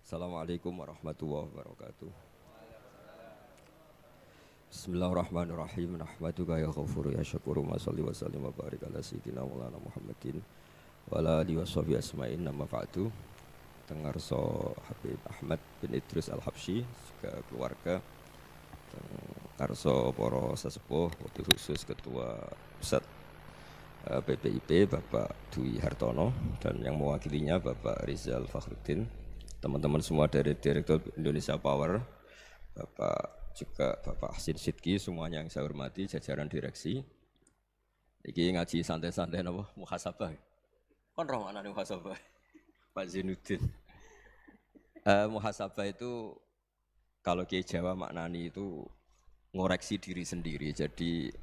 Assalamualaikum warahmatullahi wabarakatuh. Bismillahirrahmanirrahim. Nahmaduka ya ghafuru ya syakuru ma sholli wa sallim wa barik ala sayyidina Maulana Muhammadin wa ala alihi washabihi asma'in nama ba'du. Tengarso Habib Ahmad bin Idris Al-Habsyi juga keluarga. Tengarso para sesepuh waktu khusus ketua pusat BPIP Bapak Dwi Hartono dan yang mewakilinya Bapak Rizal Fakhruddin, teman-teman semua dari Direktur Indonesia Power, Bapak Hasin Sidki, semuanya yang saya hormati, jajaran direksi. Iki ngaji santai-santai napa muhasabah. Kon roh maknane muhasabah. Pak Zainuddin. Muhasabah itu kalau Kiai Jawa maknani itu ngoreksi diri sendiri. Jadi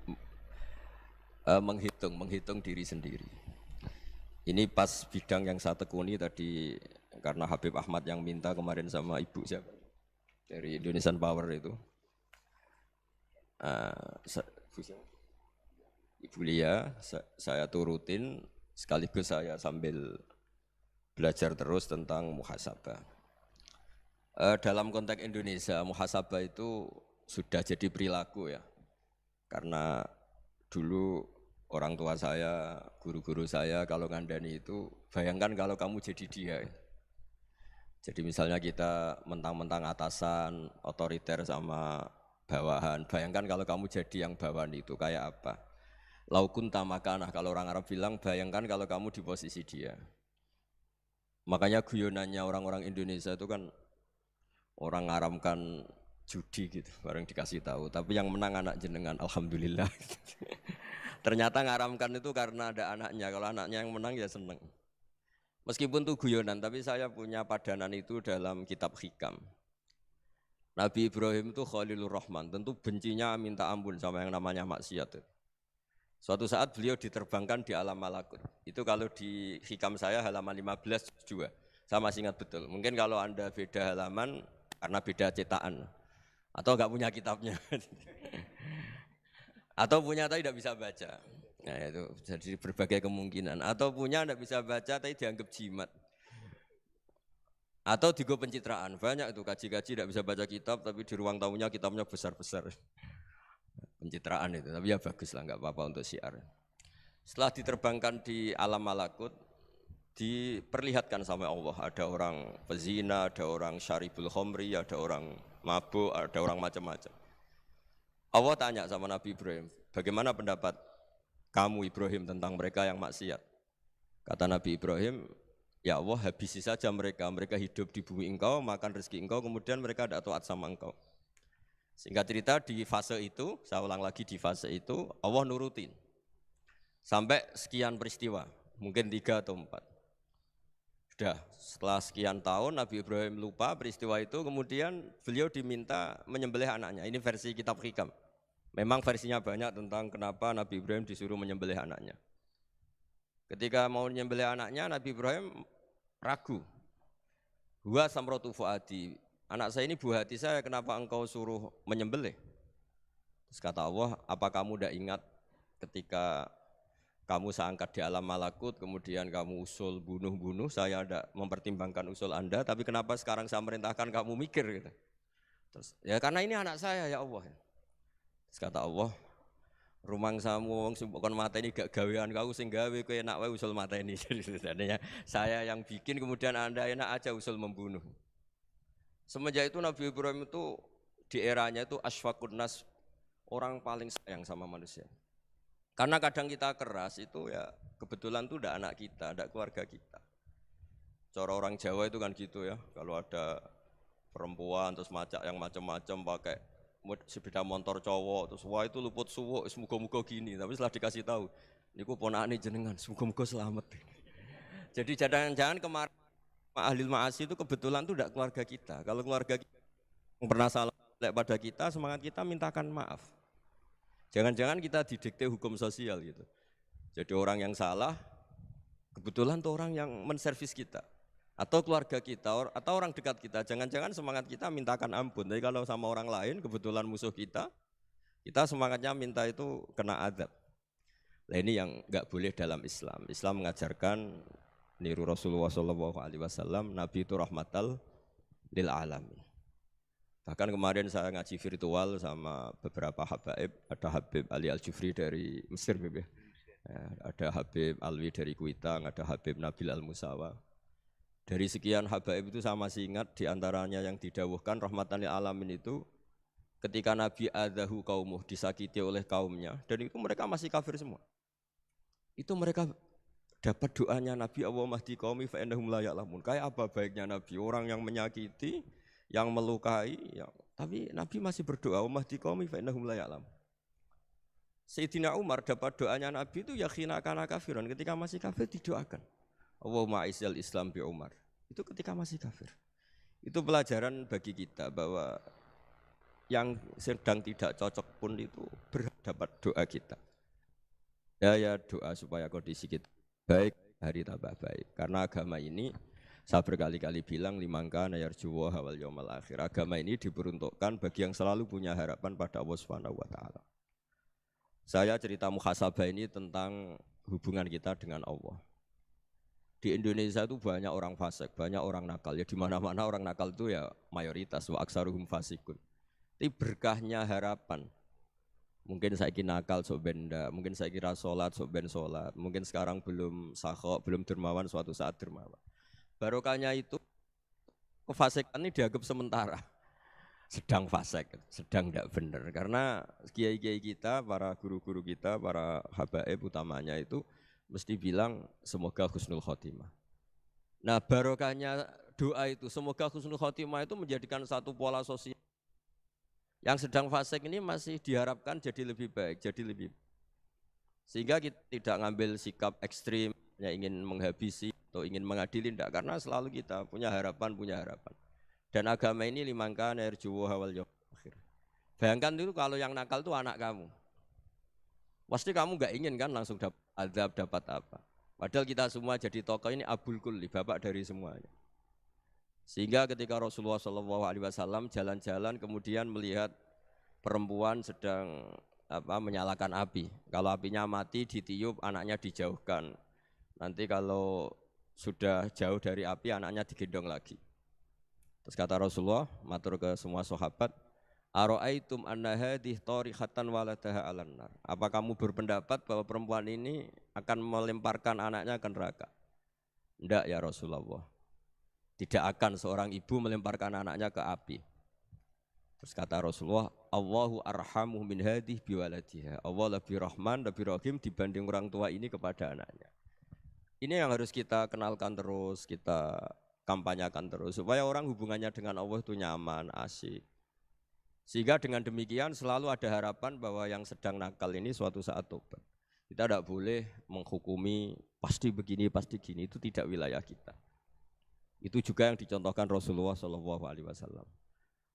menghitung diri sendiri. Ini pas bidang yang saya tekuni tadi karena Habib Ahmad yang minta kemarin sama Ibu siapa dari Indonesian Power itu. Ibu Lia, saya turutin sekaligus saya sambil belajar terus tentang muhasabah. Dalam konteks Indonesia, muhasabah itu sudah jadi perilaku ya. Karena dulu orang tua saya, guru-guru saya kalau ngandani itu, bayangkan kalau kamu jadi dia. Jadi misalnya kita mentang-mentang atasan, otoriter sama bawahan, bayangkan kalau kamu jadi yang bawahan itu kayak apa. Laukun tamakanah, kalau orang Arab bilang, bayangkan kalau kamu di posisi dia. Makanya guyonannya orang-orang Indonesia itu kan orang ngaramkan judi gitu, bareng dikasih tahu. Tapi yang menang anak jenengan, alhamdulillah. Ternyata ngaramkan itu karena ada anaknya. Kalau anaknya yang menang ya seneng. Meskipun itu guyonan, tapi saya punya padanan itu dalam kitab Hikam. Nabi Ibrahim itu Khalilur Rahman, tentu bencinya minta ampun sama yang namanya maksiat. Suatu saat beliau diterbangkan di alam malakut. Itu kalau di Hikam saya halaman 15 juga. Saya masih ingat betul. Mungkin kalau Anda beda halaman karena beda cetakan. Atau enggak punya kitabnya. Atau punya tapi tidak bisa baca. Nah itu jadi berbagai kemungkinan. Atau punya tidak bisa baca tapi dianggap jimat. Atau digo pencitraan. Banyak itu kaji-kaji tidak bisa baca kitab tapi di ruang tamunya kitabnya besar-besar. Pencitraan itu, tapi ya bagus lah, nggak apa-apa untuk syiar. Setelah diterbangkan di alam malakut, diperlihatkan sama Allah, ada orang pezina, ada orang syaribul khomri, ada orang mabuk, ada orang macam-macam. Allah tanya sama Nabi Ibrahim, bagaimana pendapat kamu Ibrahim tentang mereka yang maksiat? Kata Nabi Ibrahim, ya Allah habisi saja mereka, mereka hidup di bumi engkau, makan rezeki engkau, kemudian mereka tidak taat sama engkau. Singkat cerita di fase itu, saya ulang lagi di fase itu, Allah nurutin. Sampai sekian peristiwa, mungkin 3 atau 4. Sudah, setelah sekian tahun Nabi Ibrahim lupa peristiwa itu, kemudian beliau diminta menyembelih anaknya. Ini versi kitab Hikam. Memang versinya banyak tentang kenapa Nabi Ibrahim disuruh menyembelih anaknya. Ketika mau menyembelih anaknya, Nabi Ibrahim ragu. Huwa samratu fuadi. Anak saya ini buah hati saya, kenapa engkau suruh menyembelih? Terus kata Allah, apa kamu tidak ingat ketika kamu saya angkat di alam malakut, kemudian kamu usul bunuh-bunuh, saya tidak mempertimbangkan usul Anda, tapi kenapa sekarang saya merintahkan kamu mikir? Gitu. Terus, ya karena ini anak saya ya Allah. Terus kata Allah, rumang samu wong sing kon mateni gak gawean kau sing gawe kowe enak wae usul mateni. Jadi saya yang bikin kemudian Anda enak aja usul membunuh. Semenjak itu Nabi Ibrahim itu di eranya itu asfaqun nas, orang paling sayang sama manusia. Karena kadang kita keras itu ya kebetulan itu udah anak kita, ada keluarga kita. Cara orang Jawa itu kan gitu ya, kalau ada perempuan terus macak yang macam-macam pakai sepeda motor cowok terus wah itu luput suwuk, semoga-moga gini. Tapi setelah dikasih tahu, niku ponakane jenengan, semoga-moga selamat. Jadi jangan-jangan kemarin ahli ma'asi itu kebetulan itu tidak keluarga kita. Kalau keluarga kita yang pernah salah pada kita, semangat kita mintakan maaf. Jangan-jangan kita didikte hukum sosial gitu. Jadi orang yang salah, kebetulan itu orang yang menservis kita. Atau keluarga kita, atau orang dekat kita. Jangan-jangan semangat kita mintakan ampun. Tapi kalau sama orang lain, kebetulan musuh kita semangatnya minta itu kena adab. Nah ini yang nggak boleh dalam Islam. Islam mengajarkan niru Rasulullah SAW, Nabi itu rahmatal lil alamin. Bahkan kemarin saya ngaji virtual sama beberapa habaib, ada Habib Ali Al-Jufri dari Mesir, ya. Ada Habib Alwi dari Kuitang, ada Habib Nabil Al-Musawa. Dari sekian habaib itu saya masih ingat diantaranya yang didawuhkan rahmatan lil alamin itu ketika Nabi adahu kaumuh, disakiti oleh kaumnya, dan itu mereka masih kafir semua. Itu mereka dapat doanya Nabi, Allahumma hdi qaumi fa innahum la ya'lamun. Kayak apa baiknya Nabi, orang yang menyakiti, yang melukai, tapi Nabi masih berdoa, Allahumma hdi qaumi fa innahum la ya'lamun. Sayyidina Umar dapat doanya Nabi itu yakhina kana kafiran, ketika masih kafir didoakan. Allahumma a'izzal Islam bi Umar. Itu ketika masih kafir. Itu pelajaran bagi kita bahwa yang sedang tidak cocok pun itu berdapat doa kita. Ya doa supaya kondisi kita baik, hari tambah baik. Karena agama ini saya berkali-kali bilang limangka nayarjuwa hawal yawmal akhir. Agama ini diperuntukkan bagi yang selalu punya harapan pada Allah Subhanahu wa taala. Saya cerita muhasabah ini tentang hubungan kita dengan Allah. Di Indonesia itu banyak orang fasik, banyak orang nakal. Ya di mana-mana orang nakal itu ya mayoritas, wa aksaruhum fasikun. Tapi berkahnya harapan. Mungkin saya kira nakal sok benda, mungkin saya kira sholat sok ben sholat, mungkin sekarang belum sakhok, belum dermawan, suatu saat dermawan. Barokahnya itu kefasikan ini dianggap sementara. Sedang fasik, sedang tidak benar. Karena kiai-kiai kita, para guru-guru kita, para habaib utamanya itu mesti bilang semoga husnul khotimah. Nah barokahnya doa itu, semoga husnul khotimah itu menjadikan satu pola sosial. Yang sedang fasik ini masih diharapkan jadi lebih baik, jadi lebih. Sehingga kita tidak ngambil sikap ekstrim, yang ingin menghabisi atau ingin mengadili, tidak. Karena selalu kita punya harapan, Dan agama ini limangka nerjuwo hawal yawm akhir. Bayangkan itu kalau yang nakal itu anak kamu. Pasti kamu nggak ingin kan langsung dapat azab, dapat apa. Padahal kita semua jadi tokoh ini abul kulli, bapak dari semuanya. Sehingga ketika Rasulullah SAW jalan-jalan kemudian melihat perempuan sedang menyalakan api. Kalau apinya mati ditiup, anaknya dijauhkan. Nanti kalau sudah jauh dari api, anaknya digendong lagi. Terus kata Rasulullah, matur ke semua sahabat, Aro'aitum anna hadih tarihatan waladaha alan nar. Apa kamu berpendapat bahwa perempuan ini akan melemparkan anaknya ke neraka? Tidak ya Rasulullah. Tidak akan seorang ibu melemparkan anaknya ke api. Terus kata Rasulullah, Allahu arhamu min hadih biwaladiha. Allah lebih rahman, lebih rahim dibanding orang tua ini kepada anaknya. Ini yang harus kita kenalkan terus, kita kampanyakan terus supaya orang hubungannya dengan Allah itu nyaman, asik. Sehingga dengan demikian selalu ada harapan bahwa yang sedang nakal ini suatu saat tobat. Kita tidak boleh menghukumi pasti begini, pasti gini, itu tidak wilayah kita. Itu juga yang dicontohkan Rasulullah SAW.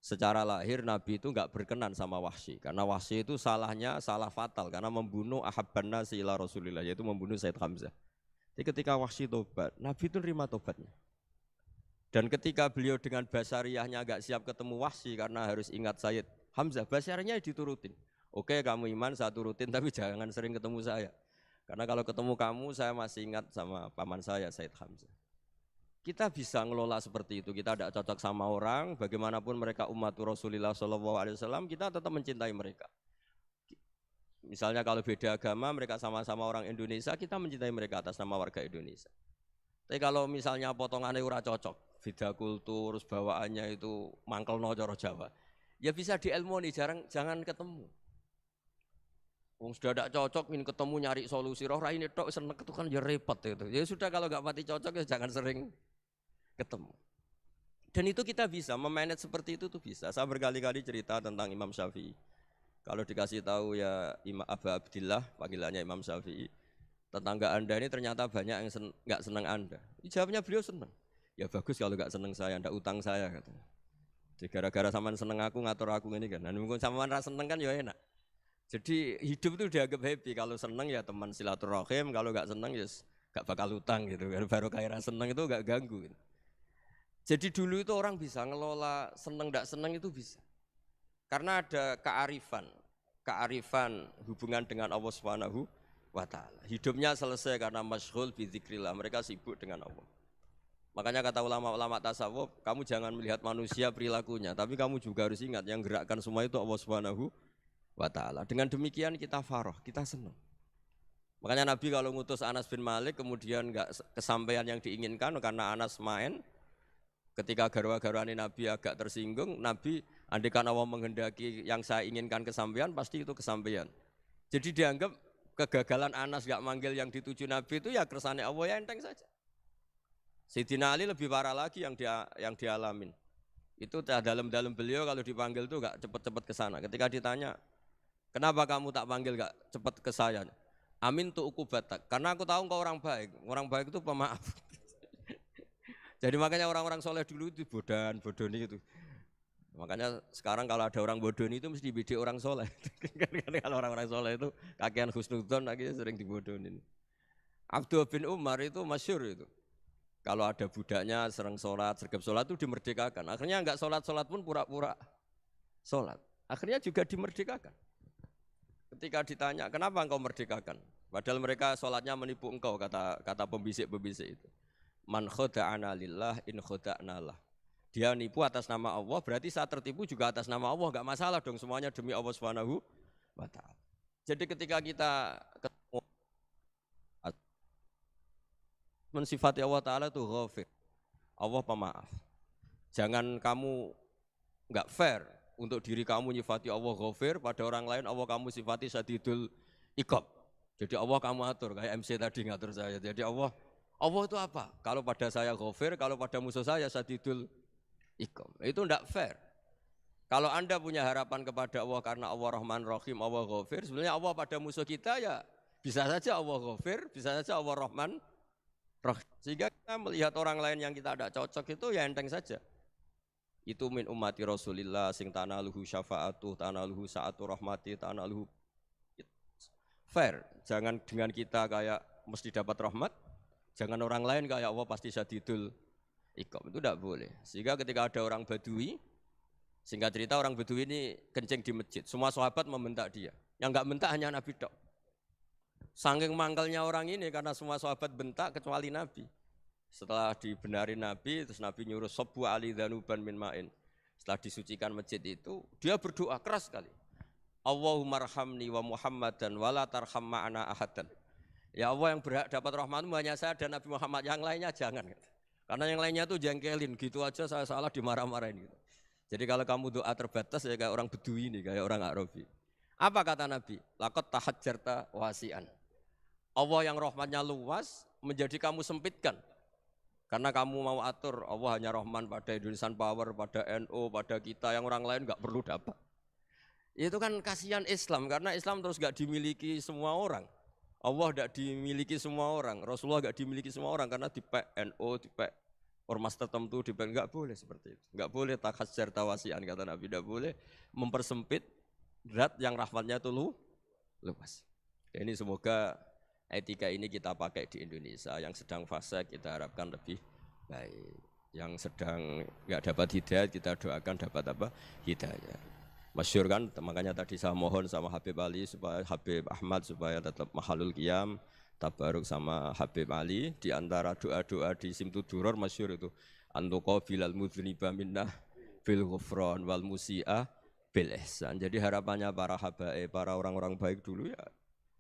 Secara lahir Nabi itu enggak berkenan sama Wahsy, karena Wahsy itu salahnya salah fatal karena membunuh ahabban nasi ila Rasulillah, yaitu membunuh Said Hamzah. Jadi ketika Wahsy tobat, Nabi itu nerima tobatnya. Dan ketika beliau dengan basariyahnya agak siap ketemu Wahsy karena harus ingat Sayyid Hamzah, basariyahnya diturutin. Oke kamu iman, saya turutin, tapi jangan sering ketemu saya. Karena kalau ketemu kamu, saya masih ingat sama paman saya, Sayyid Hamzah. Kita bisa ngelola seperti itu, kita tidak cocok sama orang, bagaimanapun mereka umat Rasulullah SAW, kita tetap mencintai mereka. Misalnya kalau beda agama, mereka sama-sama orang Indonesia, kita mencintai mereka atas nama warga Indonesia. Tapi kalau misalnya potongannya ora cocok, beda kultur, bawaannya itu mangkelno cara Jawa, ya bisa diilmoni, jangan ketemu. Wong sudah tidak cocok, ingin ketemu nyari solusi, roh ini tok seneng itu kan ya repot itu. Ya sudah kalau nggak mati cocok ya jangan sering ketemu. Dan itu kita bisa memanage seperti itu tuh bisa. Saya berkali-kali cerita tentang Imam Syafi'i. Kalau dikasih tahu ya Imam Abu Abdillah, panggilannya Imam Syafi'i, tetangga Anda ini ternyata banyak yang nggak senang Anda. Jawabnya beliau senang. Ya bagus kalau nggak senang saya, ndak utang saya katanya. Jadi gara-gara sampean seneng aku ngatur aku ini kan. Dan mungkin sampean ra seneng kan ya enak. Jadi hidup itu dianggap happy. Kalau seneng ya teman silaturahim, kalau nggak seneng ya nggak bakal utang gitu. Baru kayak seneng itu nggak ganggu. Gitu. Jadi dulu itu orang bisa ngelola seneng ndak seneng itu bisa. Karena ada kearifan hubungan dengan Allah Subhanahu wa ta'ala. Hidupnya selesai karena masyghul bi dzikrillah, mereka sibuk dengan Allah. Makanya kata ulama-ulama tasawuf, kamu jangan melihat manusia perilakunya, tapi kamu juga harus ingat yang gerakkan semua itu Allah Subhanahu wa taala. Dengan demikian kita faroh, kita senang. Makanya Nabi kalau ngutus Anas bin Malik kemudian enggak kesampaian yang diinginkan karena Anas main, ketika garwa-garwani Nabi agak tersinggung, Nabi andaikan Allah menghendaki yang saya inginkan kesampaian, pasti itu kesampaian. Jadi dianggap kegagalan Anas enggak manggil yang dituju Nabi itu ya kersane Allah, ya enteng saja. Sayyidina Ali lebih parah lagi yang dialamin. Itu dalam beliau kalau dipanggil itu enggak cepat-cepat ke sana. Ketika ditanya, "Kenapa kamu tak panggil enggak cepat ke saya?" "Amin tu ukubatak." Karena aku tahu engkau orang baik. Orang baik itu pemaaf. Jadi makanya orang-orang soleh dulu itu bodoni itu. Makanya sekarang kalau ada orang bodoni itu mesti dibidik orang soleh. Kalau orang-orang soleh itu kakean husnudzon akhirnya sering dibodonin. Abdul bin Umar itu masyhur itu. Kalau ada budaknya sering sholat, sergap sholat itu dimerdekakan. Akhirnya enggak sholat pun pura-pura sholat. Akhirnya juga dimerdekakan. Ketika ditanya, kenapa engkau merdekakan? Padahal mereka sholatnya menipu engkau, kata pembisik-pembisik itu. Man khoda'ana lillah in khoda'na lah. Dia nipu atas nama Allah, berarti saat tertipu juga atas nama Allah. Enggak masalah dong, semuanya demi Allah Subhanahu wa ta'ala. Jadi ketika kita ketemu mensifati Allah Ta'ala itu ghafir, Allah pemaaf. Jangan kamu enggak fair untuk diri kamu nyifati Allah ghafir, pada orang lain Allah kamu sifati syadidul iqab. Jadi Allah kamu atur, kayak MC tadi ngatur saya. Jadi Allah itu apa? Kalau pada saya ghafir, kalau pada musuh saya syadidul iqab. Itu enggak fair. Kalau Anda punya harapan kepada Allah karena Allah Rahman Rahim, Allah ghafir, sebenarnya Allah pada musuh kita ya bisa saja Allah ghafir, bisa saja Allah Rahman Rahim. Sehingga kita melihat orang lain yang kita tidak cocok itu ya enteng saja. Itu min ummati Rasulillah sing tanaluhu syafa'atuh, tanaluhu sa'atu rahmati, tanaluhu fair. Jangan dengan kita kayak mesti dapat rahmat, jangan orang lain kayak Allah pasti syadidul iqab. Itu tidak boleh. Sehingga ketika ada orang Badui, singkat cerita orang Badui ini kencing di masjid, semua sahabat membentak dia. Yang enggak bentak hanya Nabi tok. Saking mangkalnya orang ini karena semua sahabat bentak kecuali Nabi. Setelah dibenarin Nabi, terus Nabi nyuruh sabbu ali dhanuban min ma'in. Setelah disucikan masjid itu, dia berdoa keras sekali. Allahumma arhamni wa Muhammadan wa la tarham ma'ana ahadan. Ya Allah, yang berhak dapat rahmatmu hanya saya dan Nabi Muhammad, yang lainnya jangan. Karena yang lainnya tuh jengkelin, gitu aja saya salah dimarah-marahin gitu. Jadi kalau kamu doa terbatas ya kayak orang Bedui ini, kayak orang Arabi. Apa kata Nabi? Laqad tahajjarta wasi'an. Allah yang rahmatnya luas menjadi kamu sempitkan. Karena kamu mau atur Allah hanya Rahman pada Indonesian Power, pada NU, pada kita, yang orang lain enggak perlu dapat. Itu kan kasihan Islam, karena Islam terus enggak dimiliki semua orang. Allah enggak dimiliki semua orang, Rasulullah enggak dimiliki semua orang, karena dipek NU, dipek ormas tertentu, dipek enggak boleh seperti itu. Enggak boleh takhasyar tawasian kata Nabi, enggak boleh mempersempit zat yang rahmatnya itu luas. Ini semoga etika ini kita pakai di Indonesia. Yang sedang fase kita harapkan lebih baik. Yang sedang enggak dapat hidayah kita doakan dapat apa? Hidayah. Masyhur kan, makanya tadi saya mohon sama Habib Ali supaya Habib Ahmad supaya tetap mahalul qiyam, tabaruk sama Habib Ali. Di antara doa-doa di Simtuduror masyhur itu antuqabilal mudhniba minnah bil ghufran wal musi'ah bil ihsan. Jadi harapannya para habaib, para orang-orang baik dulu ya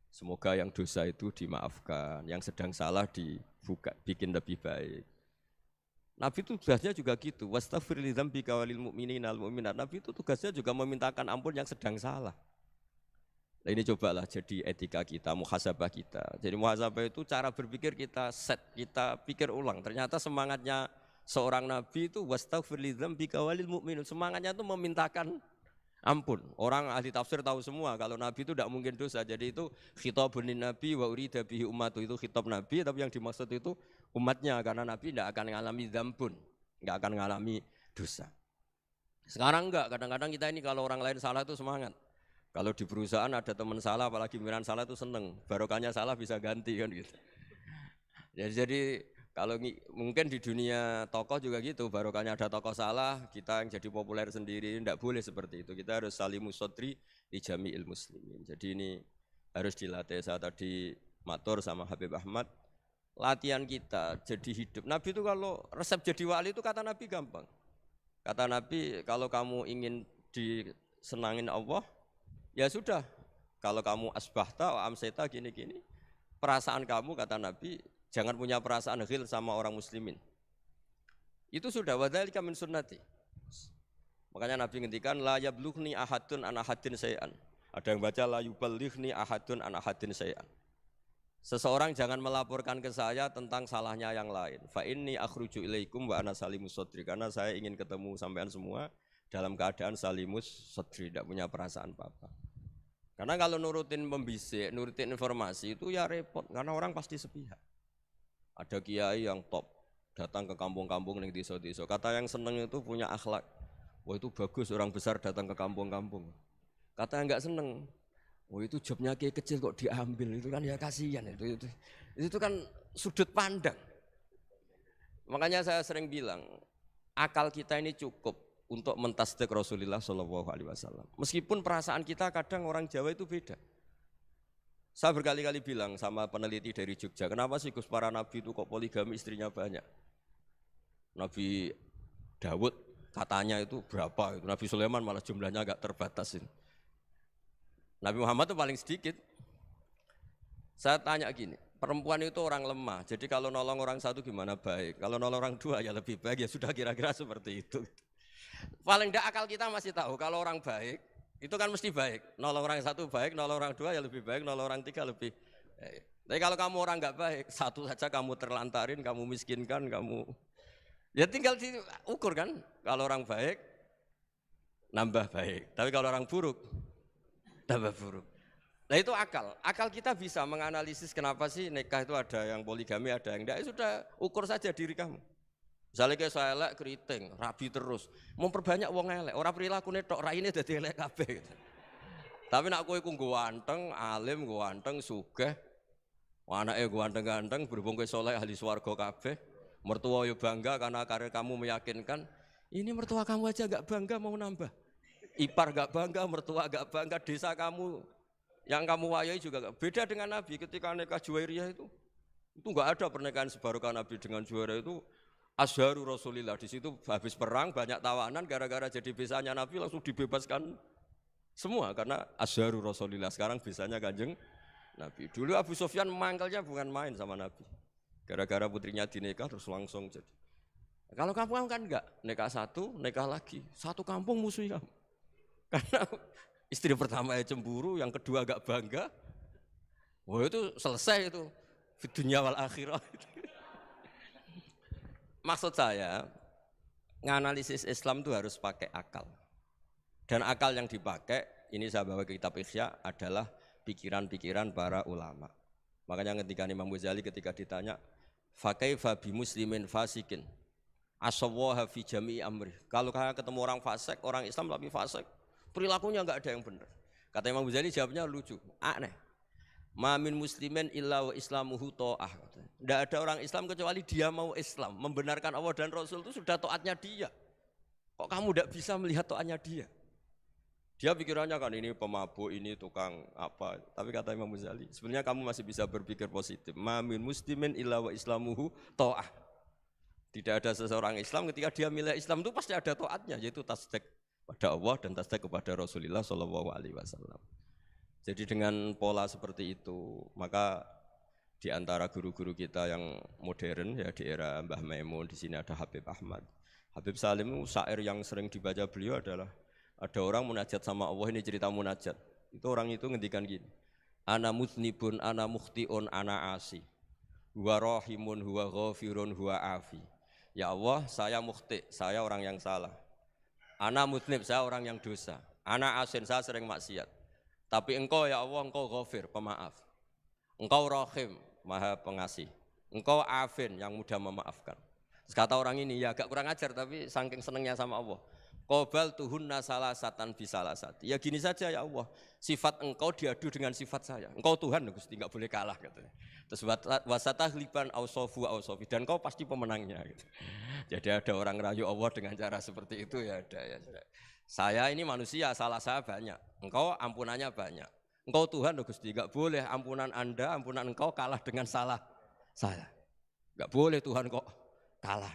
semoga yang dosa itu dimaafkan, yang sedang salah dibuka, bikin lebih baik. Nabi itu tugasnya juga gitu. Wastaghfir li dzambika walil mu'minina wal mu'minat. Nabi itu tugasnya juga memintakan ampun yang sedang salah. Nah, ini cobalah jadi etika kita, muhasabah kita. Jadi muhasabah itu cara berpikir kita set, kita pikir ulang. Ternyata semangatnya seorang nabi itu wastaghfir li dzambika walil mu'minun. Semangatnya itu memintakan ampun. Orang ahli tafsir tahu semua kalau Nabi itu tidak mungkin dosa. Jadi itu khitabun Nabi wa urida bihi ummatu, itu khitab Nabi, tapi yang dimaksud itu umatnya, karena Nabi tidak akan mengalami dzambun, tidak akan mengalami dosa. Sekarang enggak, kadang-kadang kita ini kalau orang lain salah itu semangat. Kalau di perusahaan ada teman salah, apalagi pimpinan salah itu seneng, barokahnya salah bisa ganti kan gitu. Jadi kalau mungkin di dunia tokoh juga gitu, barokahnya ada tokoh salah, kita yang jadi populer sendiri, tidak boleh seperti itu. Kita harus salimus sodri di jami'il muslimin. Jadi ini harus dilatih. Saya tadi matur sama Habib Ahmad, latihan kita jadi hidup. Nabi itu kalau resep jadi wali itu kata Nabi gampang. Kata Nabi kalau kamu ingin disenangin Allah, ya sudah. Kalau kamu asbahta wa amseta gini-gini, perasaan kamu kata Nabi jangan punya perasaan ghil sama orang muslimin. Itu sudah wadzalika min sunnati. Makanya Nabi ngendikan la yablughni ahadun an ahadin syai'an. Ada yang baca la yuballighni ahadun an ahadin syai'an. Seseorang jangan melaporkan ke saya tentang salahnya yang lain. Fa inni akhruju ilaikum wa ana salimus sadri, karena saya ingin ketemu sampean semua dalam keadaan salimus sadri, tidak punya perasaan apa-apa. Karena kalau nurutin pembisik, nurutin informasi itu ya repot, karena orang pasti sepihak. Ada kiai yang top datang ke kampung-kampung ning desa-desa. Kata yang seneng itu punya akhlak. Wah itu bagus orang besar datang ke kampung-kampung. Kata yang enggak seneng, oh itu jobnya kiai kecil kok diambil, itu kan ya kasihan itu kan sudut pandang. Makanya saya sering bilang akal kita ini cukup untuk mentasdik Rasulullah Shallallahu Alaihi Wasallam. Meskipun perasaan kita kadang orang Jawa itu beda. Saya berkali-kali bilang sama peneliti dari Jogja, kenapa sih Gus para nabi itu kok poligami istrinya banyak? Nabi Dawud katanya itu berapa? Itu Nabi Sulaiman malah jumlahnya agak terbatas ini. Nabi Muhammad itu paling sedikit. Saya tanya gini, perempuan itu orang lemah, jadi kalau nolong orang satu gimana baik, kalau nolong orang dua ya lebih baik, ya sudah kira-kira seperti itu. Paling tidak akal kita masih tahu kalau orang baik, itu kan mesti baik. Nolong orang satu baik, nolong orang dua ya lebih baik, nolong orang tiga lebih baik. Tapi kalau kamu orang nggak baik, satu saja kamu terlantarin, kamu miskinkan, kamu ya tinggal diukur kan. Kalau orang baik, nambah baik. Tapi kalau orang buruk, tambah buruk. Nah itu akal. Akal kita bisa menganalisis kenapa sih nikah itu ada yang poligami, ada yang enggak. Sudah ukur saja diri kamu. Misalnya kayak saya elek keriting, rabi terus. Memperbanyak wong elek. Orang perilaku tok raine dadi elek kabeh gitu. Tapi nak kowe iku ganteng, alim, ganteng, sugih. Anake ganteng-ganteng, berhubung kowe saleh ahli swarga kabeh. Mertua yo bangga karena karir kamu meyakinkan. Ini mertua kamu aja enggak bangga mau nambah. Ipar gak bangga, mertua gak bangga, desa kamu yang kamu wayai juga gak. Beda dengan Nabi ketika nikah Juwairiyah itu gak ada pernikahan sebarokah Nabi dengan Juwairiyah itu asharu Rasulillah. Di situ habis perang banyak tawanan, gara-gara jadi besanya Nabi langsung dibebaskan semua karena asharu Rasulillah. Sekarang besanya Kanjeng Nabi. Dulu Abu Sufyan mangkalnya bukan main sama Nabi. Gara-gara putrinya dinikah terus langsung jadi. Kalau kamu kan enggak, nikah satu, nikah lagi, satu kampung musuhi kamu. Karena istri pertama ya cemburu, yang kedua agak bangga. Wah itu selesai itu. Di dunia wal akhirah. Maksud saya, nganalisis Islam itu harus pakai akal. Dan akal yang dipakai, ini saya bawa ke kitab Ihya, adalah pikiran-pikiran para ulama. Makanya ketika Imam Ghazali ketika ditanya, fakaifa bi muslimin fasikin asawwaha fi jami'i amri. Kalau kalian ketemu orang fasik, orang Islam tapi fasik, perilakunya enggak ada yang benar. Kata Imam Ghazali jawabnya lucu, aneh. Ma min muslimin illa wa islamuhu ta'ah. Enggak ada orang Islam kecuali dia mau Islam, membenarkan Allah dan Rasul itu sudah taatnya dia. Kok kamu enggak bisa melihat taatnya dia? Dia pikirannya kan ini pemabuk, ini tukang apa. Tapi kata Imam Ghazali, sebenarnya kamu masih bisa berpikir positif. Ma min muslimin illa wa islamuhu ta'ah. Tidak ada seseorang Islam ketika dia milih Islam itu pasti ada taatnya, yaitu tasdik pada Allah dan tasdik kepada Rasulullah Shallallahu Alaihi Wasallam. Jadi dengan pola seperti itu, maka di antara guru-guru kita yang modern ya di era Mbah Maimun, di sini ada Habib Ahmad. Habib Salim syair yang sering dibaca beliau adalah ada orang munajat sama Allah, ini cerita munajat. Itu orang itu ngendikan gini, ana muznibun, ana mukhtiun, ana asi, huwa rahimun, huwa ghafirun, huwa afi. Ya Allah, saya mukhti, saya orang yang salah. Ana mudnib, saya orang yang dosa. Ana asin, saya sering maksiat. Tapi engkau ya Allah, engkau ghafir, pemaaf. Engkau rahim, maha pengasih. Engkau afin, yang mudah memaafkan. Terus kata orang ini, ya agak kurang ajar, tapi saking senengnya sama Allah. Qobal tuhunna salasatan bisalasati. Ya gini saja ya Allah, sifat engkau diadu dengan sifat saya. Engkau Tuhan, Gusti, enggak boleh kalah katanya. Terus wasatahliban ausofu ausofi, dan engkau pasti pemenangnya gitu. Jadi ada orang rayu Allah dengan cara seperti itu ya ada ya. Saya ini manusia, salah saya banyak. Engkau ampunannya banyak. Engkau Tuhan, Gusti, enggak boleh ampunan Anda, ampunan engkau kalah dengan salah saya. Enggak boleh Tuhan kok kalah.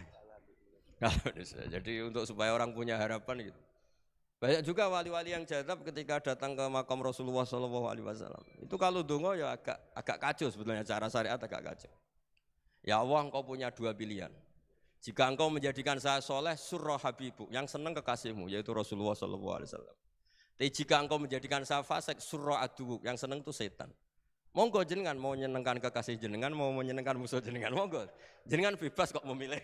Jadi untuk supaya orang punya harapan gitu. Banyak juga wali-wali yang jadab ketika datang ke makam Rasulullah SAW. Itu kalau dongo ya agak kacau sebetulnya, cara syariat agak kacau. Ya Allah, engkau punya dua pilihan. Jika engkau menjadikan saya soleh, surah habibu, yang senang kekasihmu, yaitu Rasulullah SAW. Tapi jika engkau menjadikan saya fasik, surah adubu, yang senang itu setan. Monggo jenengan mau menyenangkan kekasih jenengan, mau menyenangkan musuh jenengan, monggo. Jenengan bebas kok memilih.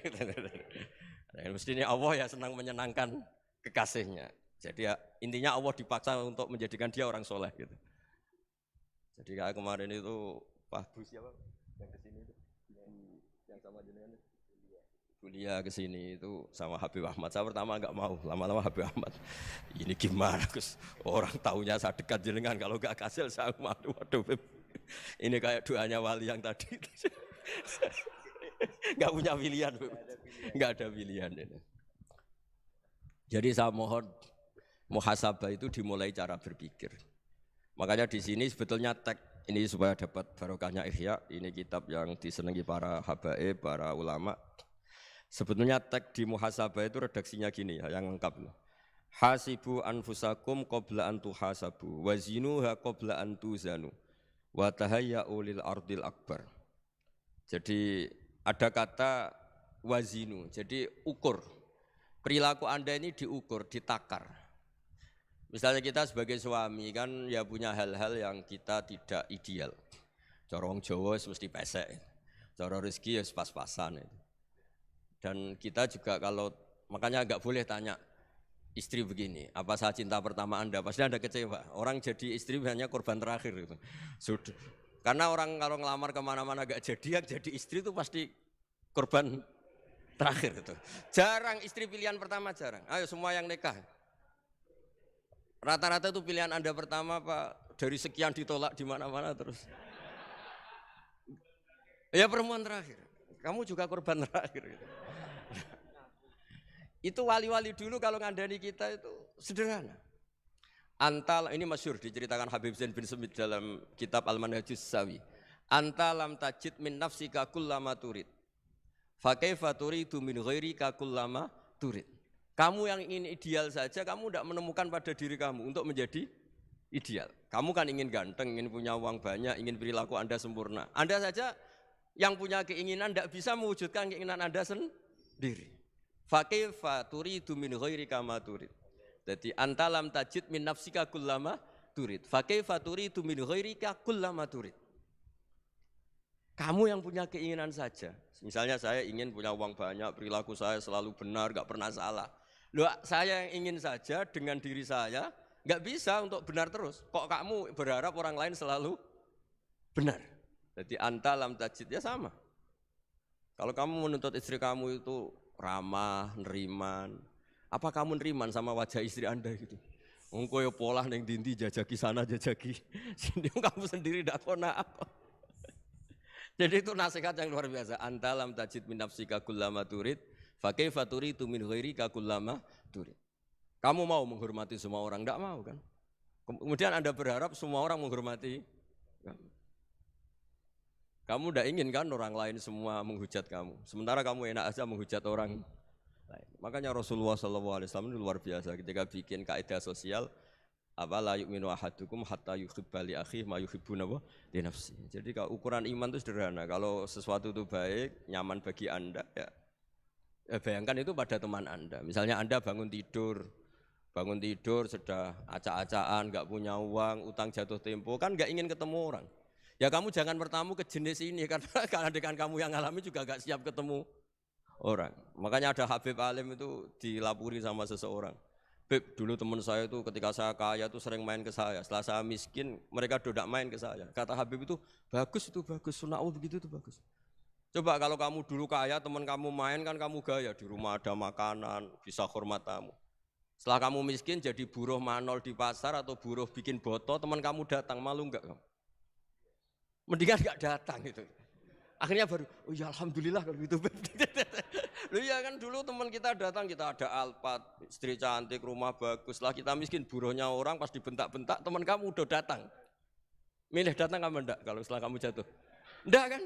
Mestinya Allah ya senang menyenangkan kekasihnya. Jadi ya, intinya Allah dipaksa untuk menjadikan dia orang soleh gitu. Jadi kayak kemarin itu Pak Bu siapa yang kesini itu, yang sama jenengan kuliah kesini itu sama Habib Ahmad. Saya pertama nggak mau, lama-lama Habib Ahmad. Ini gimana Gus? Orang taunya saya dekat jenengan, kalau nggak kasih saya malu. Waduh, ini kayak doanya wali yang tadi. Nggak punya pilihan, nggak ada pilihan. Jadi saya mohon muhasabah itu dimulai cara berpikir. Makanya di sini sebetulnya teks ini supaya dapat barokahnya Ihya, ini kitab yang disenangi para habaib, para ulama. Sebetulnya teks di muhasabah itu redaksinya gini ya, yang lengkap. Hasibu anfusakum qabla an tuhasabu wa zinuha qabla an tuzanu wa tahayya'u lil ardil akbar. Jadi ada kata wazinu, jadi ukur. Perilaku Anda ini diukur, ditakar. Misalnya kita sebagai suami kan ya punya hal-hal yang kita tidak ideal. Cara wong Jawa mesti pesek. Cara rezeki ya pas-pasan. Dan kita juga kalau makanya enggak boleh tanya istri begini, apa saya cinta pertama Anda? Pasti Anda kecewa. Orang jadi istri hanya korban terakhir gitu. Sudah. Karena orang kalau ngelamar kemana-mana enggak jadi, yang jadi istri itu pasti korban terakhir itu. Jarang istri pilihan pertama, jarang. Ayo semua yang nikah. Rata-rata itu pilihan Anda pertama Pak, dari sekian ditolak di mana-mana terus. Ya perempuan terakhir. Kamu juga korban terakhir. Gitu. Itu wali-wali dulu kalau ngandani kita itu sederhana. Antal ini masyhur diceritakan Habib Zain bin Sumit dalam kitab Al-Manhajus Sawi. Anta lam tajid min nafsika kullama turid. Fa kaifa turidu min ghairika kullama turid. Kamu yang ingin ideal saja, kamu tidak menemukan pada diri kamu untuk menjadi ideal. Kamu kan ingin ganteng, ingin punya uang banyak, ingin perilaku Anda sempurna. Anda saja yang punya keinginan tidak bisa mewujudkan keinginan Anda sendiri. Fakaifa turidu min ghairika ma turid. Jadi anta lam tajid min nafsika kullama turid. Fakaifa turidu min ghairika kullama turid. Kamu yang punya keinginan saja. Misalnya saya ingin punya uang banyak, perilaku saya selalu benar, enggak pernah salah. Loh, saya yang ingin saja dengan diri saya, enggak bisa untuk benar terus. Kok kamu berharap orang lain selalu benar? Jadi anta lam tajid ya sama. Kalau kamu menuntut istri kamu itu ramah, neriman, apa kamu neriman sama wajah istri Anda gitu? Engko ya pola ning dindi jajaki sana jajaki sini kamu sendiri ndak kona apa. Jadi itu nasihat yang luar biasa. Anta lam tajid min nafsika kullama turid, fa kaifa turidu min ghairika kullama turid. Kamu mau menghormati semua orang, enggak mau kan? Kemudian Anda berharap semua orang menghormati kamu. Kamu enggak ingin kan orang lain semua menghujat kamu. Sementara kamu enak aja menghujat orang lain. Makanya Rasulullah SAW itu luar biasa ketika bikin kaidah sosial. Apa la yu'minu ahadukum hatta yuhibba li akhihi ma yuhibbu li nafsi. Jadi kalau ukuran iman itu sederhana. Kalau sesuatu itu baik, nyaman bagi Anda ya bayangkan itu pada teman Anda. Misalnya Anda bangun tidur sudah acak-acakan, enggak punya uang, utang jatuh tempo, kan enggak ingin ketemu orang. Ya kamu jangan bertamu ke jenis ini karena dengan kamu yang alami juga enggak siap ketemu orang. Makanya ada Habib Alim itu dilapuri sama seseorang. Beb, dulu teman saya itu ketika saya kaya itu sering main ke saya. Setelah saya miskin, mereka tidak main ke saya. Kata Habib itu bagus, sunau begitu itu bagus. Coba kalau kamu dulu kaya, teman kamu main kan kamu gaya. Di rumah ada makanan, bisa hormat tamu. Setelah kamu miskin jadi buruh manol di pasar atau buruh bikin boto, teman kamu datang, malu enggak kamu? Mendingan enggak datang gitu. Akhirnya baru, oh ya alhamdulillah kalau gitu. Loh ya kan dulu teman kita datang, kita ada Alphard, istri cantik, rumah bagus. Lah kita miskin, buruhnya orang pas dibentak-bentak, teman kamu udah datang. Milih datang apa enggak kalau setelah kamu jatuh? Enggak kan?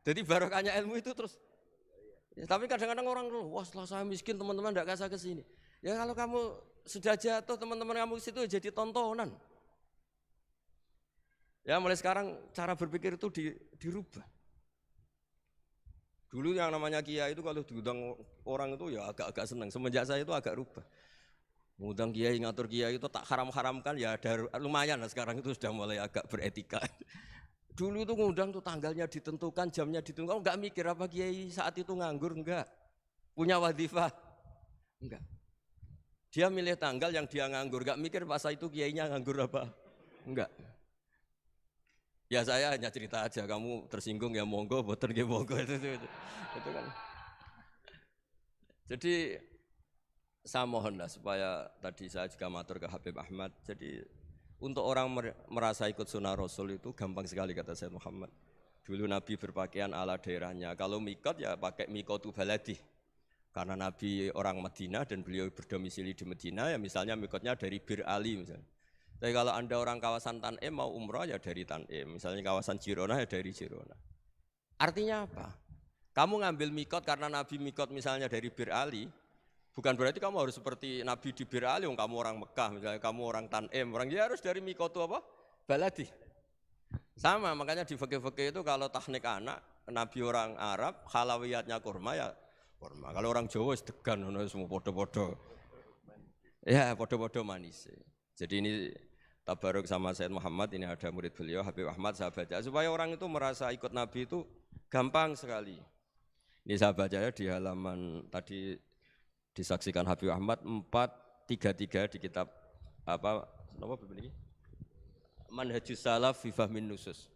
Jadi barokahnya ilmu itu terus. Ya, tapi kadang-kadang orang tuh, wah setelah saya miskin teman-teman tidak kasih ke sini. Ya kalau kamu sudah jatuh teman-teman kamu ke situ jadi tontonan. Ya mulai sekarang cara berpikir itu dirubah. Dulu yang namanya kiai itu kalau diundang orang itu ya agak-agak senang. Semenjak saya itu agak rubah. Ngundang kiai, ngatur kiai itu tak haram-haramkan ya ada lumayan lah sekarang itu sudah mulai agak beretika. Dulu itu ngundang tuh tanggalnya ditentukan, jamnya ditentukan, enggak mikir apa kiai saat itu nganggur, enggak. Punya wadifah, enggak. Dia milih tanggal yang dia nganggur, enggak mikir pas itu kiainya nganggur apa, enggak. Ya saya hanya cerita aja, kamu tersinggung ya monggo, boten ya monggo itu kan. Jadi saya mohonlah supaya tadi saya juga matur ke Habib Ahmad. Jadi untuk orang merasa ikut sunnah Rasul itu gampang sekali kata Sayyid Muhammad. Dulu Nabi berpakaian ala daerahnya. Kalau mikot ya pakai mikotu baladi. Karena Nabi orang Madinah dan beliau berdomisili di Madinah ya misalnya mikotnya dari Bir Ali misalnya. Tapi kalau Anda orang kawasan Tanim mau umrah ya dari Tanim. Misalnya kawasan Jirona ya dari Jirona. Artinya apa? Kamu ngambil mikot karena Nabi mikot misalnya dari Bir Ali. Bukan berarti kamu harus seperti Nabi di Bir Ali, kamu orang Mekah, misalnya kamu orang Tanim, orang dia harus dari mikotu apa? Baladi. Sama, makanya di fikih-fikih itu kalau teknik anak, Nabi orang Arab, halawiyatnya kurma ya kurma. Kalau orang Jawa sedegan, semua podo-podo. Ya, podo-podo manis. Jadi ini tabaruk sama Sayyid Muhammad, ini ada murid beliau, Habib Ahmad, saya baca. Supaya orang itu merasa ikut Nabi itu gampang sekali. Ini saya baca ya di halaman tadi disaksikan Habib Ahmad 433 di kitab apa ini? Manhajus Salaf fi Fahmin Nusus.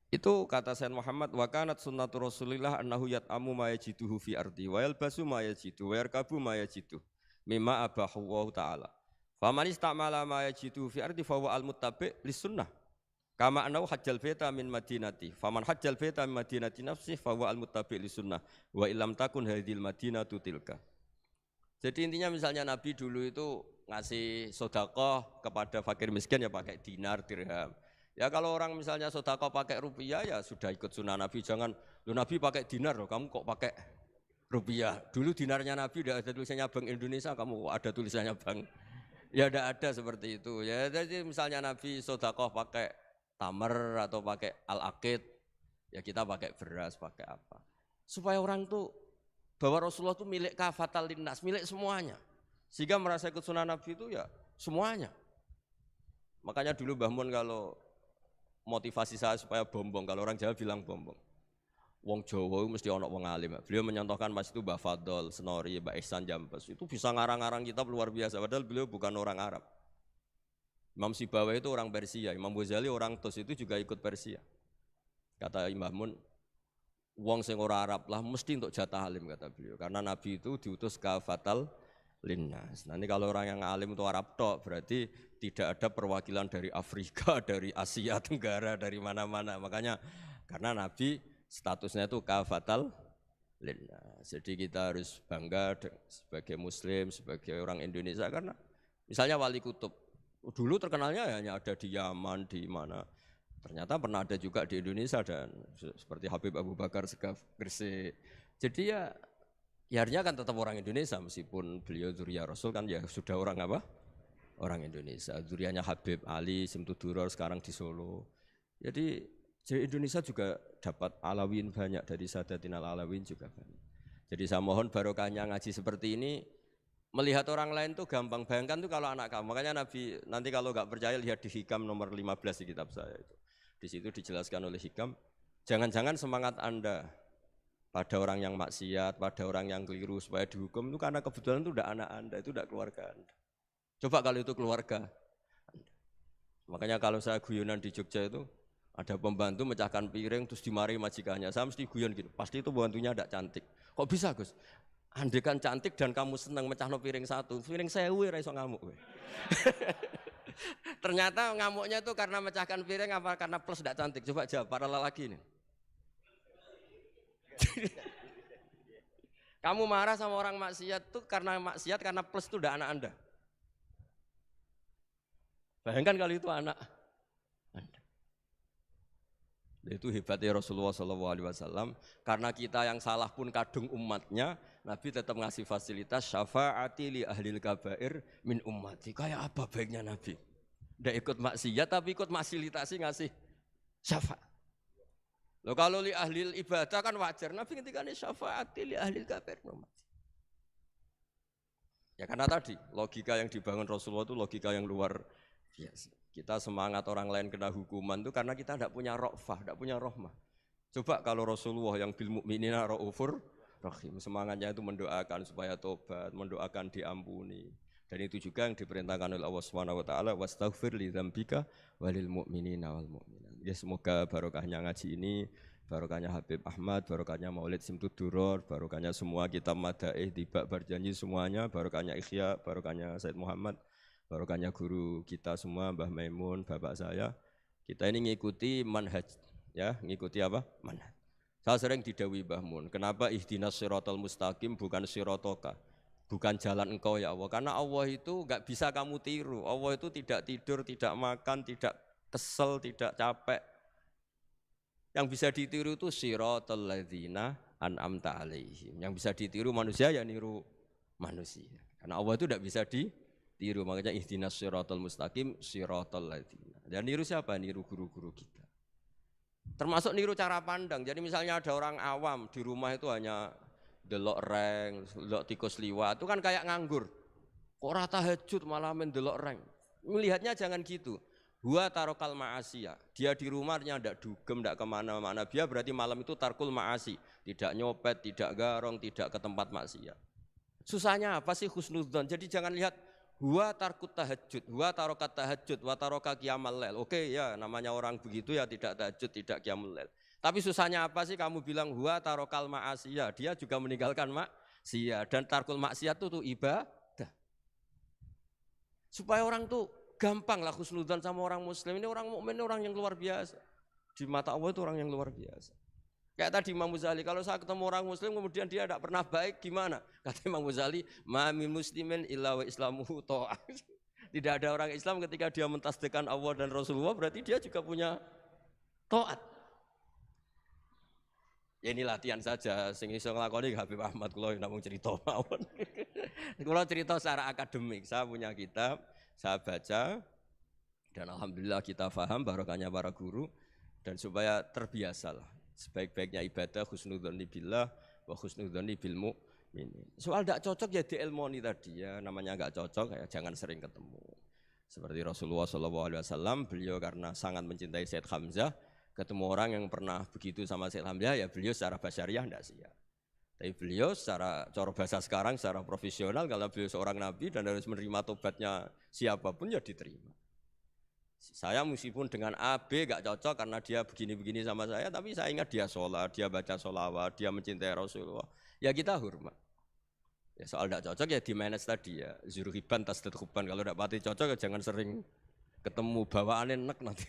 Itu kata Sayyid Muhammad wa kanat sunnatu Rasulillah annahu yat'amu ma yajiduhu fi ardi wa yalbasu ma yajidu wa yarkabu ma yajidu mimma abahu wa ta'ala. Faman istamala ma yajiduhu fi ardi fa huwa al-muttabi' lis-sunnah. Kama annahu hajjal baita min madinati. Faman hajjal baita min madinati nafsi fa huwa al-muttabi' lis-sunnah wa illam takun hadhil madinatu tilka. Jadi intinya misalnya Nabi dulu itu ngasih sedekah kepada fakir miskin ya pakai dinar, dirham. Ya kalau orang misalnya sedekah pakai rupiah ya sudah ikut sunnah Nabi. Jangan, lu Nabi pakai dinar loh, kamu kok pakai rupiah. Dulu dinarnya Nabi udah ada tulisannya Bank Indonesia, kamu kok ada tulisannya Bank. Ya tidak ada seperti itu. Ya jadi misalnya Nabi sedekah pakai tamar atau pakai al-aqid, ya kita pakai beras, pakai apa. Supaya orang tuh bahwa Rasulullah itu milik kafatal linnas, milik semuanya. Sehingga merasa ikut sunnah Nabi itu ya semuanya. Makanya dulu Mbah Mun kalau motivasi saya supaya bombong, kalau orang Jawa bilang bombong. Wong Jawa mesti ono wong alim. Beliau menyontohkan pas itu Mbah Fadol, Senori, Mbah Ihsan Jambes. Itu bisa ngarang-ngarang kitab luar biasa, padahal beliau bukan orang Arab. Imam Sibawai itu orang Persia, Imam Ghazali orang Tus itu juga ikut Persia. Kata Mbah Mun, wong sing ora Arab lah mesti untuk jatah alim kata beliau. Karena Nabi itu diutus kafatal linnas. Nanti kalau orang yang alim itu Arab tok berarti tidak ada perwakilan dari Afrika, dari Asia Tenggara, dari mana-mana. Makanya karena Nabi statusnya itu kafatal linnas. Jadi kita harus bangga sebagai Muslim, sebagai orang Indonesia karena misalnya Wali Kutub dulu terkenalnya hanya ada di Yaman, di mana. Ternyata pernah ada juga di Indonesia dan seperti Habib Abu Bakar Segaf Gresik. Jadi ya artinya kan tetap orang Indonesia meskipun beliau dzurriyyah Rasul kan ya sudah orang apa? Orang Indonesia. Dzurriyyahnya Habib Ali Simtuduror sekarang di Solo. Jadi Indonesia juga dapat alawin banyak dari Sadatin al-Alawin juga banyak. Jadi saya mohon barokahnya ngaji seperti ini melihat orang lain tuh gampang. Bayangkan tuh kalau anak kamu. Makanya Nabi nanti kalau nggak percaya lihat di Hikam nomor 15 di kitab saya itu. Di situ dijelaskan oleh Hikam, jangan-jangan semangat Anda pada orang yang maksiat, pada orang yang keliru supaya dihukum itu karena kebetulan itu tidak anak Anda, itu tidak keluarga Anda. Coba kalau itu keluarga Anda. Makanya kalau saya guyonan di Jogja itu ada pembantu mecahkan piring terus dimarahi majikannya, saya mesti guyon gitu, pasti itu pembantunya tidak cantik. Kok bisa Gus? Andai kan cantik dan kamu senang mecahno piring satu, piring 1000 ora iso ngamuk. Ternyata ngamuknya itu karena mecahkan piring apa karena plus tidak cantik? Coba jawab para lelaki ini. Kamu marah sama orang maksiat itu karena maksiat karena plus itu udah anak Anda. Bayangkan kalau itu anak Anda. Itu hebatnya Rasulullah SAW. Karena kita yang salah pun kadung umatnya, Nabi tetap ngasih fasilitas syafaati li ahlil kabair min ummati. Kayak apa baiknya Nabi? Tidak ikut maksiat tapi ikut fasilitasi ngasih syafaat. Loh kalau li ahlil ibadah kan wajar. Nabi ketika ini syafaati li ahlil kabair min ummati. Ya karena tadi logika yang dibangun Rasulullah itu logika yang luar biasa. Kita semangat orang lain kena hukuman itu karena kita tidak punya ra'fah, tidak punya rahmah. Coba kalau Rasulullah yang bil mu'minina ra'ufur rahim, semangatnya itu mendoakan supaya tobat, mendoakan diampuni. Dan itu juga yang diperintahkan oleh Allah Subhanahu wa taala, wastaghfir li dzambika walil mu'minina wal mu'minat. Ya semoga barokahnya ngaji ini, barokahnya Habib Ahmad, barokahnya Maulid Simtud Duror, barokahnya semua kitab madaih, tiba berjanji semuanya, barokahnya Ikhya, barokahnya Said Muhammad, barokahnya guru kita semua, Mbah Maimun, bapak saya. Kita ini ngikuti manhaj, ya, ngikuti apa? Manhaj. Saya sering didhawuhi Mbah Mun, kenapa ihdinas siratal mustaqim bukan siratoka? Bukan jalan engkau ya Allah. Karena Allah itu enggak bisa kamu tiru. Allah itu tidak tidur, tidak makan, tidak kesel, tidak capek. Yang bisa ditiru itu siratal ladzina an'amta alaihim. Yang bisa ditiru manusia ya niru manusia. Karena Allah itu tidak bisa ditiru. Makanya ihdinas siratal mustaqim siratal ladzina. Dan niru siapa? Niru guru-guru kita. Termasuk niru cara pandang. Jadi misalnya ada orang awam di rumah itu hanya delok reng, delok tikus liwat, itu kan kayak nganggur. Kok ora tahajud malah main delok reng. Melihatnya jangan gitu. Huwa tarokal ma'asiyah. Dia di rumahnya tidak dugem, tidak kemana-mana. Dia berarti malam itu tarkul ma'asi. Tidak nyopet, tidak garong, tidak ke tempat maksiat. Susahnya apa sih husnudzon? Jadi jangan lihat huwa tarkut tahajud, huwa tarokat tahajud, wa taroka qiyamal lail. Oke ya, namanya orang begitu ya tidak tahajud, tidak qiyamul lail. Tapi susahnya apa sih kamu bilang huwa tarokal ma'asiyah? Dia juga meninggalkan maksiat. Dan tarkul maksiat itu ibadah. Supaya orang tuh gampang lah husnudzon sama orang muslim. Ini orang mukmin, orang yang luar biasa. Di mata Allah itu orang yang luar biasa. Kayak tadi Imam Ghazali, kalau saya ketemu orang muslim kemudian dia tidak pernah baik, gimana? Kata Imam Ghazali, ma min muslimin illa wa islamuhu ta'ah. Tidak ada orang Islam ketika dia mentasdihkan Allah dan Rasulullah, berarti dia juga punya taat. Ya ini latihan saja, sing iso nglakoni Habib Ahmad kula namung cerita mawon. Kula cerita secara akademik, saya punya kitab, saya baca dan alhamdulillah kita paham barokahnya para guru dan supaya terbiasalah sebaik-baiknya ibadah husnudzon billah wa husnudzon bil mu'minin. Soal tidak cocok ya diilmoni tadi ya, namanya enggak cocok ya jangan sering ketemu. Seperti Rasulullah SAW, beliau karena sangat mencintai Said Hamzah, ketemu orang yang pernah begitu sama Said Hamzah ya beliau secara basyariah tidak siap. Tapi beliau secara cara bahasa sekarang secara profesional kalau beliau seorang nabi dan harus menerima tobatnya siapapun ya diterima. Saya meskipun dengan A, B gak cocok karena dia begini-begini sama saya, tapi saya ingat dia sholat, dia baca sholawat, dia mencintai Rasulullah. Ya kita hormat. Ya soal gak cocok ya di manage tadi ya. Zuruhiban tasdad huban, kalau gak pati cocok ya jangan sering ketemu bawaannya enak nanti.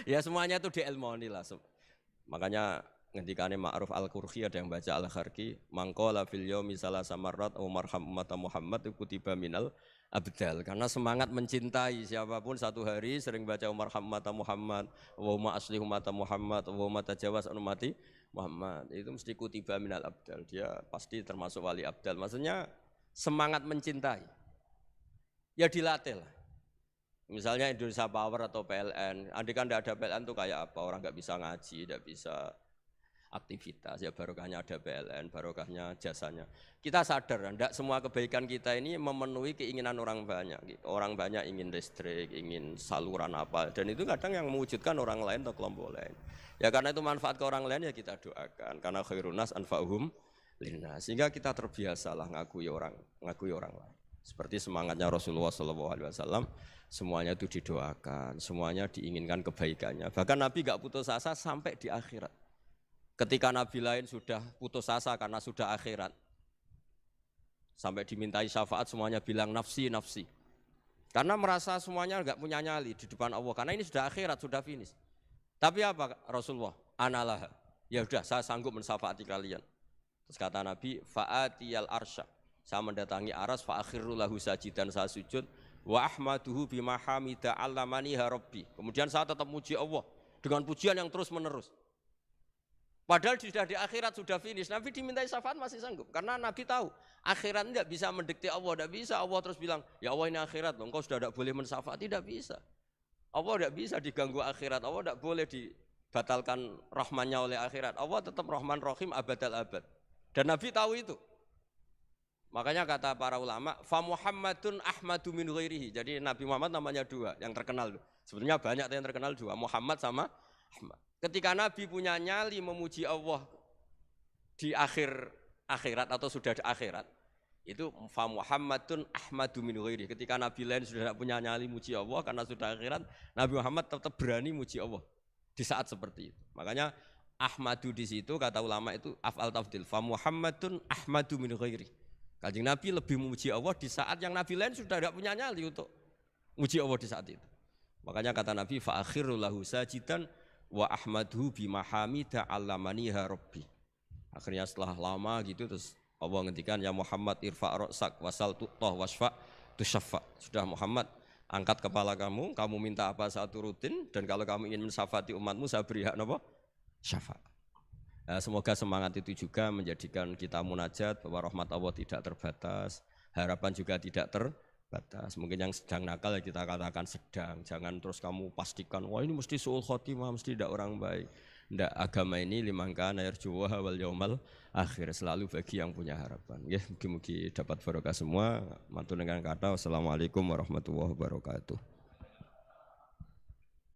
Ya semuanya itu diilmoni lah. Makanya ngendikane Ma'ruf Al-Qurhi ada yang baca Al-Kharki, mangqala fil yaumi salasa marrat aw marham ummata Muhammad kutiba minal abdal. Karena semangat mencintai siapapun satu hari sering baca Umar Hammata Muhammad, wa asli ummata Muhammad, wa tajawaz an ummati Muhammad. Itu mesti kutiba minal abdal. Dia pasti termasuk wali abdal. Maksudnya semangat mencintai. Ya dilatih lah. Misalnya Indonesia Power atau PLN, andai kan tidak ada PLN itu kayak apa? Orang nggak bisa ngaji, tidak bisa aktivitas, ya barokahnya ada PLN, barokahnya jasanya. Kita sadar, tidak semua kebaikan kita ini memenuhi keinginan orang banyak. Orang banyak ingin listrik, ingin saluran apa, dan itu kadang yang mewujudkan orang lain atau kelompok lain. Ya karena itu manfaat ke orang lain ya kita doakan, karena khairun nas anfa'uhum linnas. Sehingga kita terbiasalah ngakui orang lain. Seperti semangatnya Rasulullah SAW, semuanya itu didoakan, semuanya diinginkan kebaikannya. Bahkan Nabi gak putus asa sampai di akhirat. Ketika Nabi lain sudah putus asa karena sudah akhirat, sampai dimintai syafaat semuanya bilang nafsi, nafsi. Karena merasa semuanya enggak punya nyali di depan Allah. Karena ini sudah akhirat, sudah finish. Tapi apa Rasulullah? Analah. Ya sudah, saya sanggup mensyafaati kalian. Terus kata Nabi, fa'atiyal arsya. Saya mendatangi aras, fa'akhiru lahu sajidan, saya sujud. Wa ahmaduhu bima hamida allamani ha rabbi. Kemudian saya tetap muji Allah. dengan pujian yang terus menerus. Padahal sudah di akhirat sudah finish, Nabi dimintai syafaat masih sanggup. Karena Nabi tahu, akhirat tidak bisa mendikte Allah, tidak bisa. Allah terus bilang, ya Allah ini akhirat, loh, engkau sudah tidak boleh mensyafaat, tidak bisa. Allah tidak bisa diganggu akhirat, Allah tidak boleh dibatalkan rahmannya oleh akhirat. Allah tetap Rahman Rahim abadal abad. Dan Nabi tahu itu. Makanya kata para ulama, fa Muhammadun Ahmadu min ghairihi. Jadi Nabi Muhammad namanya dua, yang terkenal. Sebetulnya banyak yang terkenal dua, Muhammad sama Ahmad. Ketika Nabi punya nyali memuji Allah di akhirat atau sudah di akhirat, itu fa Muhammadun Ahmadu min ghairi. Ketika Nabi lain sudah tidak punya nyali muji Allah karena sudah akhirat, Nabi Muhammad tetap berani muji Allah di saat seperti itu. Makanya Ahmadu di situ kata ulama itu af'al tafdil, fa Muhammadun Ahmadu min ghairi. Kanjeng Nabi lebih memuji Allah di saat yang Nabi lain sudah tidak punya nyali untuk muji Allah di saat itu. Makanya kata Nabi fa akhiru lahu sajidan wa ahmadhu bimahamida allamaniha rabbi. Akhirnya setelah lama gitu terus Allah ngendikan ya Muhammad irfa' ra'sak wasal tu'tah wasfa' tusyaffa. Sudah Muhammad, angkat kepala kamu minta apa saat turutin, dan kalau kamu ingin mensyafaati umatmu saya beri hak napa? Syafaat. Nah, semoga semangat itu juga menjadikan kita munajat bahwa rahmat Allah tidak terbatas, harapan juga tidak terbatas. Mungkin yang sedang nakal ya kita katakan sedang, jangan terus kamu pastikan wah ini mesti suul khotimah, mesti tidak orang baik. Tidak, agama ini limangkan air juwa wal yaumal akhir, selalu bagi yang punya harapan. Ya, mungkin dapat barokah semua. Mantu dengan kata wassalamualaikum warahmatullahi wabarakatuh.